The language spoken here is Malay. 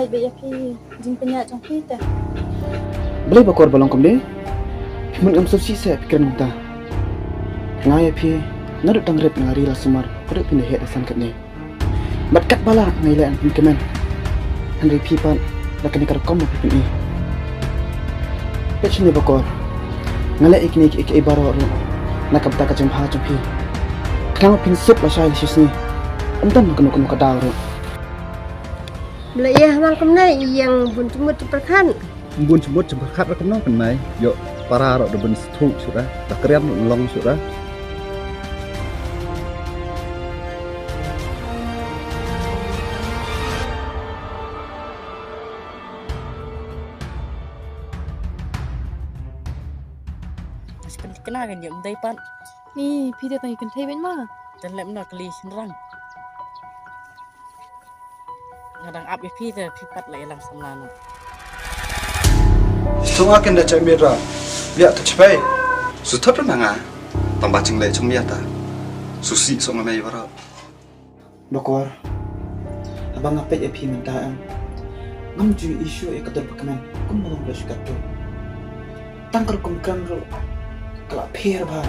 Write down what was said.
Hai be yapi jing penyak jong kita. Boleh bakor balong kumde? Mun am suci saya pikiran muta. Ngai pi nadu tangrep ngari la sumar pada pindah het asan katne. Batkat bala ngai la an kemen. Henry pi pan la kani kar kom pi ni. Pechne bakor. Ngala ikni ik ibaro ru. Nakap ta ka jam ha jam pi. Kang pin sup la shai shisni. Antan kunu ka daru. Belayah malam ni yang bun cemut perkan. Bun cemut berkat rakam nang kenai. Yo para rok deben stuk sudah. Tak keriam long sudah. Kenal kan dia mendai pan. Ni pita tangi kan thai ben ma. Dan lem nak kali senrang. Ngadang up pita pipat lai lang samlana. Sunga kan dah cakap mira, biar tercapai. Sudah pernah ngah, tambah cinggai cumi ata, susi sunga mai bara. Bakor. Abang ngapet pi minta am. Ngam ju isu e kadar pakaman. Kum malong belas katu. Tangkar kum kan ro. Kala pher ba.